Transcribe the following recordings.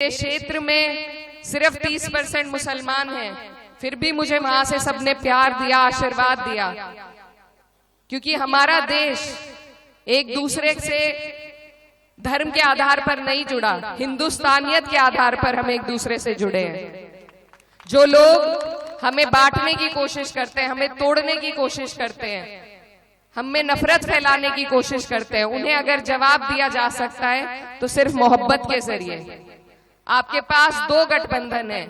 मेरे क्षेत्र में सिर्फ 30% मुसलमान हैं, फिर भी मुझे वहां से सबने प्यार दिया, आशीर्वाद दिया, क्योंकि हमारा देश एक दूसरे से धर्म के आधार पर नहीं जुड़ा, हिंदुस्तानियत के आधार पर हम एक दूसरे से जुड़े हैं। जो लोग हमें बांटने की कोशिश करते हैं, हमें तोड़ने की कोशिश करते हैं, हमें नफरत फैलाने की कोशिश करते हैं, उन्हें अगर जवाब दिया जा सकता है तो सिर्फ मोहब्बत के जरिए। आपके पास दो गठबंधन है,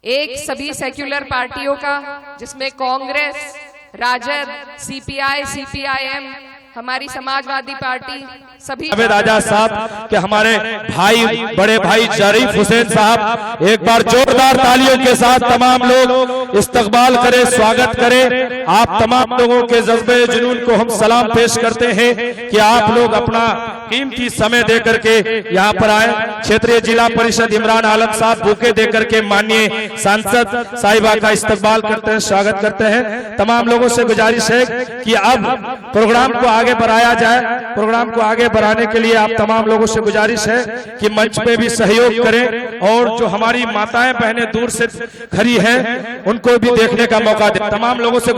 एक सभी सेक्युलर पार्टियों का जिसमें कांग्रेस, राजद, सीपीआई, सीपीआईएम, हमारी समाजवादी पार्टी, सभी राजा साहब के हमारे भाई, बड़े भाई जरीफ हुसैन साहब, एक बार जोरदार तालियों के साथ तमाम लोग इस्तकबाल करें, स्वागत करें। आप तमाम लोगों के जज्बे जुनून को हम सलाम पेश करते हैं कि आप लोग अपना कीमती समय दे करके यहाँ पर आए। क्षेत्रीय जिला परिषद इमरान आलम साहब बुके दे करके माननीय सांसद साहिबा का इस्तकबाल करते हैं, स्वागत करते हैं। तमाम लोगों से गुजारिश है कि अब प्रोग्राम को आगे बढ़ाया जाए। प्रोग्राम को आगे बढ़ाने के लिए आप तमाम लोगों से गुजारिश है कि मंच पे भी सहयोग करें और जो हमारी माताएं बहनें दूर से खड़ी हैं उनको भी देखने का मौका दें। तमाम लोगों से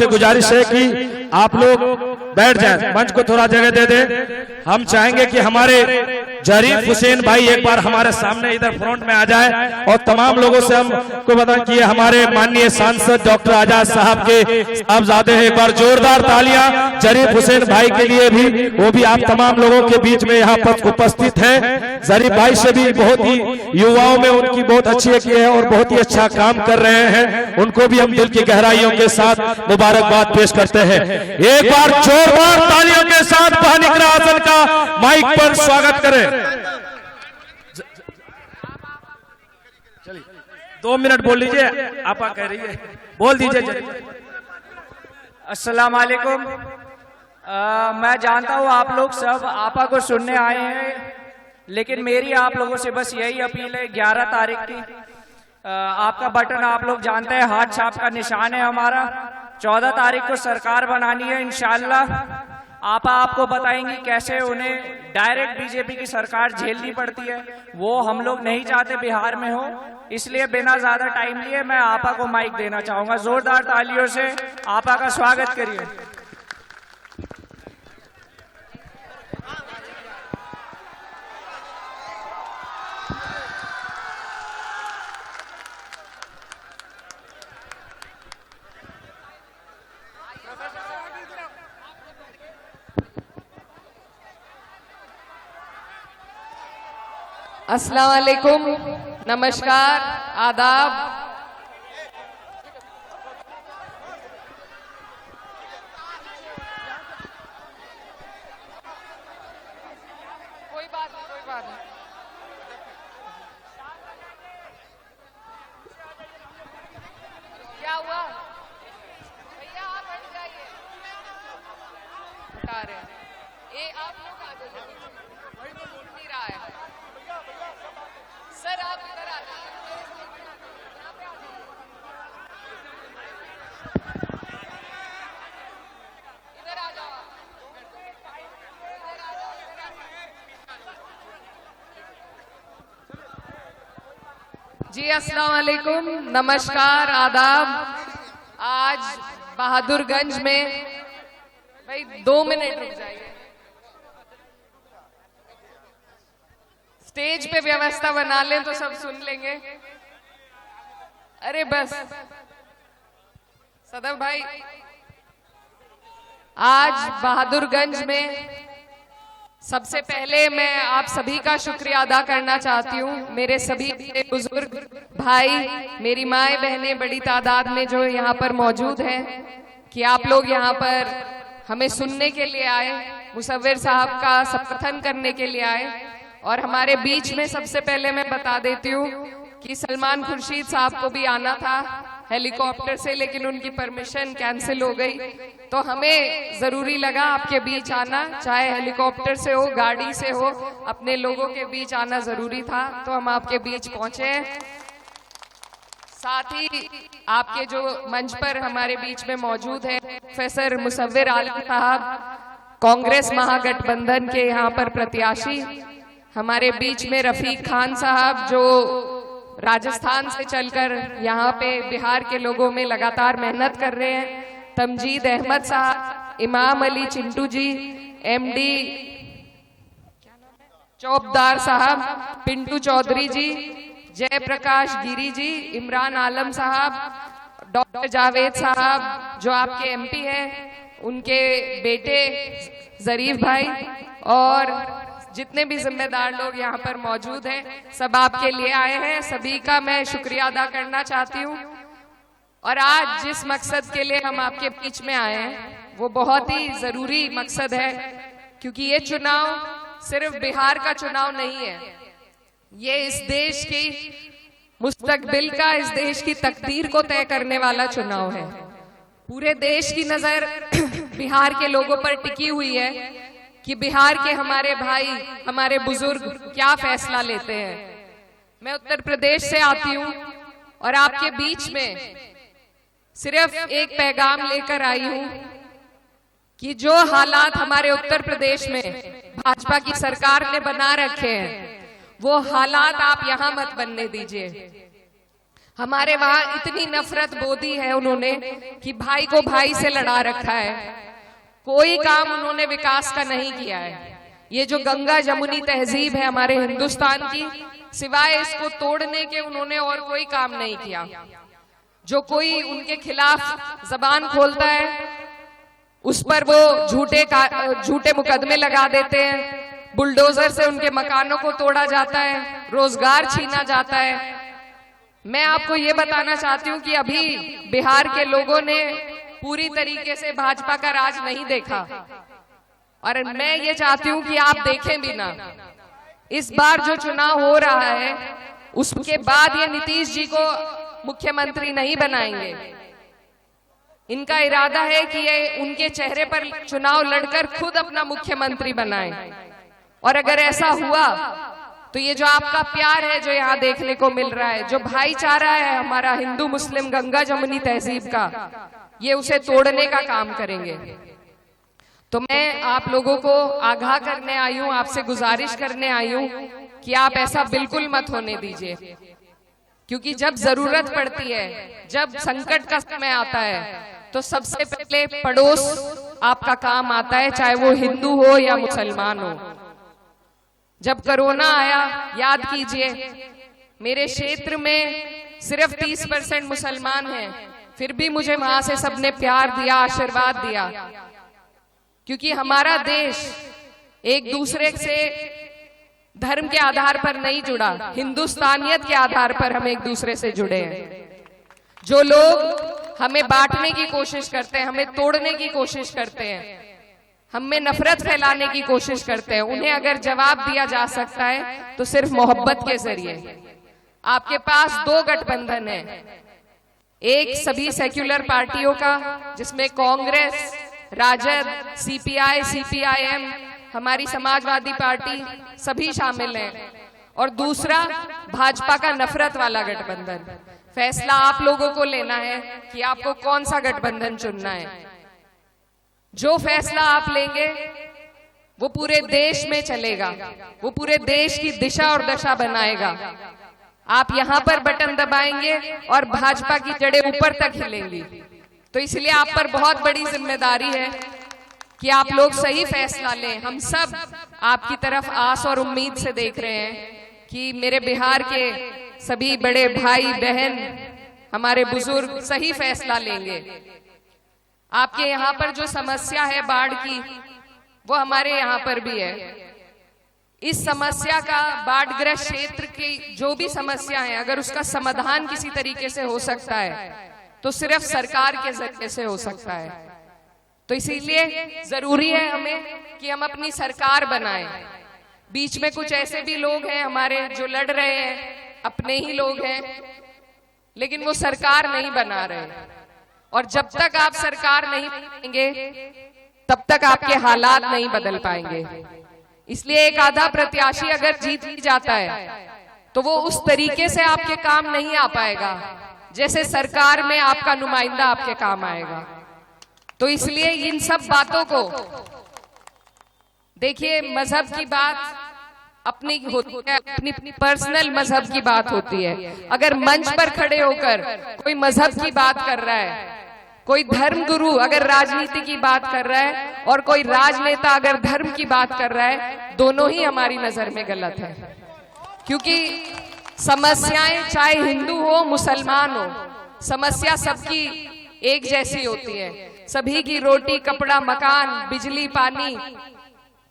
गुजारिश है कि आप लोग बैठ जाएं, मंच को थोड़ा जगह दे दें। हम चाहेंगे कि हमारे जरीफ हुसैन भाई एक बार हमारे सामने इधर फ्रंट में आ जाए और तमाम लोगों से हमको बताएं कि हमारे माननीय सांसद डॉक्टर आजाद साहब के साहबजादे हैं। एक बार जोरदार तालियां जरीफ हुसैन भाई के लिए भी, वो भी आप तमाम लोगों के बीच में यहाँ पर उपस्थित है। जरीफ भाई से भी बहुत ही युवाओं में उनकी बहुत अच्छी है और बहुत ही अच्छा काम कर रहे हैं, उनको भी हम दिल की गहराइयों के साथ मुबारकबाद पेश करते हैं। एक बार जोरदार तालियों के साथ बहनिकरा आसन का माइक पर स्वागत करें। चलिए 2 मिनट बोल लीजिए, आपा कह रही है, बोल दीजिए। अस्सलाम वालेकुम। मैं जानता हूँ आप लोग सब आपा को सुनने आए हैं, लेकिन मेरी आप लोगों से बस यही अपील है, 11 तारीख की आपका बटन आप लोग जानते हैं, हाथ छाप का निशान है हमारा। 14 तारीख को सरकार बनानी है इंशाल्लाह। आपा आपको बताएंगी कैसे उन्हें डायरेक्ट बीजेपी की सरकार झेलनी पड़ती है, वो हम लोग नहीं चाहते बिहार में हो। इसलिए बिना ज्यादा टाइम लिए मैं आपा को माइक देना चाहूंगा। जोरदार तालियों से आपा का स्वागत करिए। अस्सलाम वालेकुम, नमस्कार, आदाब। कोई बात नहीं। क्या हुआ भैया, आप हट जाइए, हटा रहे हैं। ये आप लोग आ जाइए, नहीं रहा है सर, आप इधर आ जाइए। इधर आ जाओ, जी। अस्सलाम वालेकुम, नमस्कार, आदाब। आज बहादुरगंज में, भाई 2 मिनट रुक जाइए, स्टेज पे व्यवस्था बना लें तो सब सुन लेंगे। अरे बस सदर भाई, आज बहादुरगंज में सबसे पहले मैं आप सभी का शुक्रिया अदा करना चाहती हूँ। मेरे सभी बुजुर्ग भाई, मेरी माएँ बहनें बड़ी तादाद में जो यहाँ पर मौजूद हैं, कि आप लोग यहाँ पर हमें सुनने के लिए आए, मुसव्विर साहब का समर्थन करने के लिए आए। और हमारे बीच में सबसे पहले मैं बता देती हूँ कि सलमान खुर्शीद साहब को भी आना था हेलीकॉप्टर से, लेकिन उनकी परमिशन कैंसिल हो गई, तो हमें जरूरी लगा आपके बीच आना, चाहे हेलीकॉप्टर से हो, गाड़ी से हो, अपने लोगों के बीच आना जरूरी था, तो हम आपके बीच पहुंचे। साथ ही आपके जो मंच पर हमारे बीच में मौजूद है प्रोफेसर मुसव्विर आलम साहब, कांग्रेस महागठबंधन के यहाँ पर प्रत्याशी हमारे बीच में रफीक खान साहब, जो राजस्थान से चलकर यहाँ पे बिहार के लोगों में लगातार मेहनत कर रहे हैं। तमजीद अहमद साहब, इमाम अली चिंटू जी, एमडी चौबदार साहब, पिंटू चौधरी जी, जयप्रकाश गिरी जी, इमरान आलम साहब, डॉक्टर जावेद साहब जो आपके एमपी हैं, उनके बेटे जरीफ भाई, और जितने भी जिम्मेदार लोग यहाँ पर मौजूद हैं, सब आपके लिए आए हैं। सभी का मैं शुक्रिया अदा करना चाहती हूँ। और आज जिस मकसद के लिए हम आपके बीच में आए हैं वो बहुत ही जरूरी मकसद है, क्योंकि ये चुनाव सिर्फ बिहार का चुनाव नहीं है, ये इस देश की मुस्तकबिल का, इस देश की तकदीर को तय करने वाला चुनाव है। पूरे देश की नजर बिहार के लोगों पर टिकी हुई है कि बिहार के हमारे भाई, हमारे बुजुर्ग क्या फैसला लेते हैं। मैं उत्तर प्रदेश से आती हूँ और आपके बीच में सिर्फ एक पैगाम लेकर आई हूँ कि जो हालात हमारे उत्तर प्रदेश में भाजपा की सरकार ने बना रखे हैं, वो हालात आप यहां मत बनने दीजिए। हमारे वहां इतनी नफरत बोदी है उन्होंने कि भाई को भाई से लड़ा रखा है, कोई काम उन्होंने विकास का नहीं किया है। ये जो गंगा जमुनी तहजीब है हमारे हिंदुस्तान की, सिवाय इसको तोड़ने के उन्होंने और कोई काम नहीं किया। जो कोई उनके खिलाफ जबान खोलता है उस पर वो झूठे मुकदमे लगा देते हैं, बुलडोजर से उनके मकानों को तोड़ा जाता है, रोजगार छीना जाता है। मैं आपको ये बताना चाहती हूँ कि अभी बिहार के लोगों ने पूरी तरीके से भाजपा का राज नहीं देखा, और मैं ये चाहती हूँ कि आप देखें भी ना। इस बार जो चुनाव हो रहा है उसके बाद ये नीतीश जी को मुख्यमंत्री नहीं बनाएंगे। इनका इरादा है कि ये उनके चेहरे पर चुनाव लड़कर खुद अपना मुख्यमंत्री बनाएं। और अगर ऐसा हुआ तो ये जो आपका प्यार है जो यहाँ देखने को मिल रहा है, जो भाईचारा है हमारा हिंदू मुस्लिम गंगा जमुनी तहजीब का, ये उसे तोड़ने का काम करेंगे। तो मैं आप लोगों को आगाह करने आई हूँ, आपसे गुजारिश करने आई हूँ कि आप ऐसा बिल्कुल मत होने दीजिए, क्योंकि जब जरूरत पड़ती है, जब संकट का समय आता है, तो सबसे पहले पड़ोस आपका काम आता है, चाहे वो हिंदू हो या मुसलमान हो। जब कोरोना आया, याद कीजिए मेरे क्षेत्र में सिर्फ 30% मुसलमान हैं, फिर भी मुझे वहां से सबने प्यार दिया, आशीर्वाद दिया, क्योंकि हमारा देश एक दूसरे से धर्म के आधार पर नहीं जुड़ा, हिंदुस्तानियत के आधार पर हम एक दूसरे से जुड़े हैं। जो लोग हमें बांटने की कोशिश करते हैं, हमें तोड़ने की कोशिश करते हैं, हम में नफरत फैलाने की कोशिश करते हैं, उन्हें अगर जवाब दिया जा सकता है तो सिर्फ मोहब्बत के जरिए। आपके पास दो गठबंधन है, एक सभी सेक्युलर पार्टियों का जिसमें कांग्रेस, राजद, सीपीआई, सीपीआईएम, हमारी समाजवादी पार्टी सभी शामिल हैं, और दूसरा भाजपा का नफरत वाला गठबंधन। फैसला आप लोगों को लेना है कि आपको कौन सा गठबंधन चुनना है। जो फैसला आप लेंगे वो पूरे देश में चलेगा, वो पूरे देश की दिशा और दशा बनाएगा। आप यहां पर बटन दबाएंगे और भाजपा की जड़ें ऊपर तक हिलेंगी। तो इसलिए आप पर बहुत बड़ी जिम्मेदारी है कि आप लोग सही फैसला लें। हम सब आपकी तरफ आस और उम्मीद से देख रहे हैं कि मेरे बिहार के सभी बड़े भाई बहन, हमारे बुजुर्ग सही फैसला लेंगे। आपके यहाँ पर जो समस्या है बाढ़ की, वो हमारे यहाँ पर भी है। इस समस्या का, बाढ़ग्रस्त क्षेत्र की जो भी समस्या है, अगर उसका समाधान किसी तरीके से हो सकता है तो सिर्फ सरकार के जरिए से हो सकता है। तो इसीलिए जरूरी है हमें कि हम अपनी सरकार बनाएं। बीच में कुछ ऐसे भी लोग हैं हमारे जो लड़ रहे हैं, अपने ही लोग हैं, लेकिन वो सरकार नहीं बना रहे। और जब तक आप सरकार नहीं बनाएंगे तब तक आपके हालात नहीं बदल पाएंगे। इसलिए एक आधा प्रत्याशी अगर जीत भी जाता है तो वो उस तरीके से आपके काम नहीं आ पाएगा जैसे सरकार में आपका नुमाइंदा आपके काम आएगा। तो इसलिए इन सब बातों को देखिए, मजहब की बात अपनी होती है, अपनी पर्सनल मजहब की बात होती है। अगर मंच पर खड़े होकर कोई मजहब की बात कर रहा है, कोई धर्म गुरु अगर राजनीति की बात कर रहा है और कोई राजनेता अगर धर्म की बात कर रहा है, दोनों ही हमारी नजर में गलत है। क्योंकि समस्याएं चाहे हिंदू हो मुसलमान हो, समस्या सबकी एक जैसी होती है। सभी की रोटी कपड़ा मकान बिजली पानी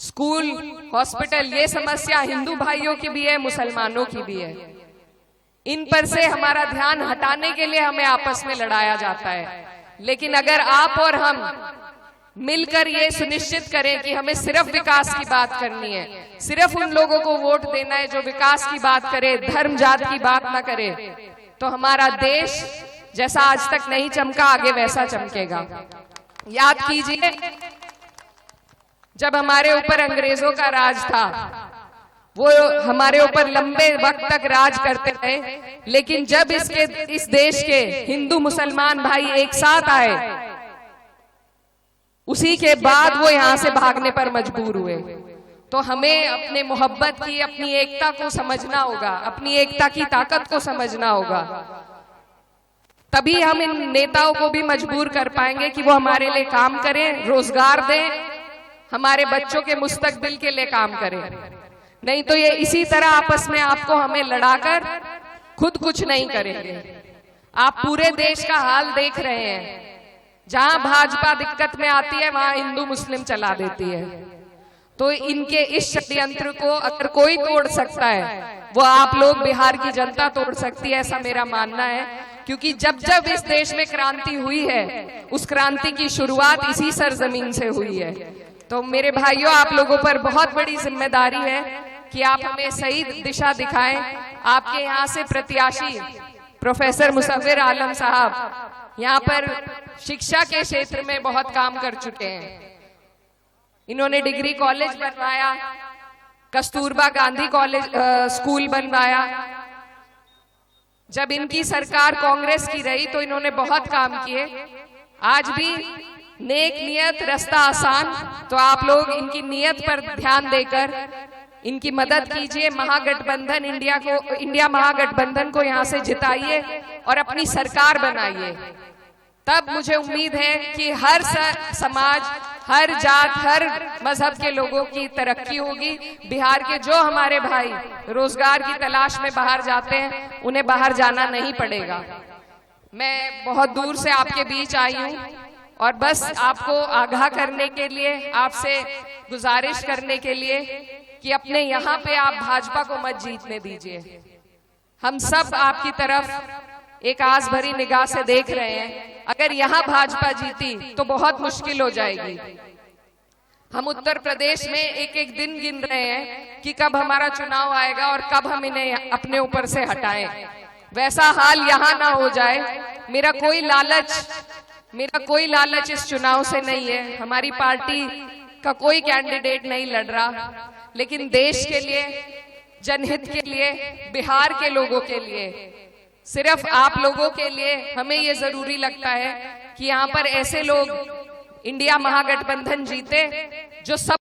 स्कूल हॉस्पिटल, ये समस्या हिंदू भाइयों की भी है मुसलमानों की भी है। इन पर से हमारा ध्यान हटाने के लिए हमें आपस में लड़ाया जाता है। लेकिन अगर आप और हम मिलकर ये सुनिश्चित करें कि हमें सिर्फ विकास की बात करनी है, सिर्फ उन लोगों को वोट देना है जो विकास की बात करे, धर्म जात की बात ना करे, तो हमारा देश जैसा आज तक नहीं चमका आगे वैसा चमकेगा। याद कीजिए, जब हमारे ऊपर अंग्रेजों का राज था, वो हमारे ऊपर लंबे वक्त तक राज करते रहे, लेकिन जब इस देश के हिंदू मुसलमान भाई एक साथ आए, उसी के बाद वो यहां से भागने पर मजबूर हुए। तो हमें अपने मोहब्बत की, अपनी एकता को समझना होगा, अपनी एकता की ताकत को समझना होगा। तभी हम इन नेताओं को भी मजबूर कर पाएंगे कि वो हमारे लिए काम करें, रोजगार दें, हमारे बच्चों के मुस्तकबिल के लिए काम करें। नहीं तो ये इसी तरह आपस में आपको हमें लड़ाकर खुद कुछ नहीं करेंगे। आप पूरे देश का हाल देख रहे हैं, जहां भाजपा दिक्कत में आती है वहां हिंदू मुस्लिम चला देती है। तो इनके इस षड्यंत्र को अगर कोई तोड़ सकता है, वो आप लोग बिहार की जनता तोड़ सकती है, ऐसा मेरा मानना है। क्योंकि जब जब इस देश में क्रांति हुई है, उस क्रांति की शुरुआत इसी सरजमीन से हुई है। तो मेरे भाइयों, आप लोगों पर बहुत बड़ी जिम्मेदारी है कि आप हमें सही दिशा दिखाएं। आपके यहाँ से प्रत्याशी प्रोफेसर मुसव्विर आलम साहब यहाँ पर शिक्षा के क्षेत्र में बहुत काम कर चुके हैं। इन्होंने डिग्री कॉलेज बनवाया, कस्तूरबा गांधी कॉलेज स्कूल बनवाया। जब इनकी सरकार कांग्रेस की रही तो इन्होंने बहुत काम किए। आज भी नेक नियत रास्ता आसान, तो आप लोग इनकी नियत पर ध्यान देकर इनकी मदद कीजिए। महागठबंधन इंडिया महागठबंधन को यहाँ से जिताइए और अपनी सरकार बनाइए। तब मुझे उम्मीद है कि हर समाज, हर जात, हर मजहब के लोगों की तरक्की होगी। बिहार के जो हमारे भाई रोजगार की तलाश में बाहर जाते हैं, उन्हें बाहर जाना नहीं पड़ेगा। मैं बहुत दूर से आपके बीच आई हूँ और बस आपको आगाह करने के लिए, आपसे गुजारिश करने के लिए कि अपने यहाँ पे आप भाजपा को मत जीतने दीजिए। हम सब आपकी तरफ एक आस भरी निगाह से देख रहे हैं। अगर यहाँ भाजपा जीती तो बहुत मुश्किल हो जाएगी। हम उत्तर प्रदेश में एक एक दिन गिन रहे हैं कि कब हमारा चुनाव आएगा और कब हम इन्हें अपने ऊपर से हटाएं। वैसा हाल यहाँ ना हो जाए। मेरा कोई लालच इस चुनाव से नहीं है। हमारी पार्टी का कोई कैंडिडेट नहीं लड़ रहा, लेकिन देश के लिए, जनहित के लिए, बिहार के लोगों के लिए, सिर्फ आप लोगों के लिए हमें ये जरूरी लगता है कि यहाँ पर ऐसे लोग इंडिया महागठबंधन जीते जो सब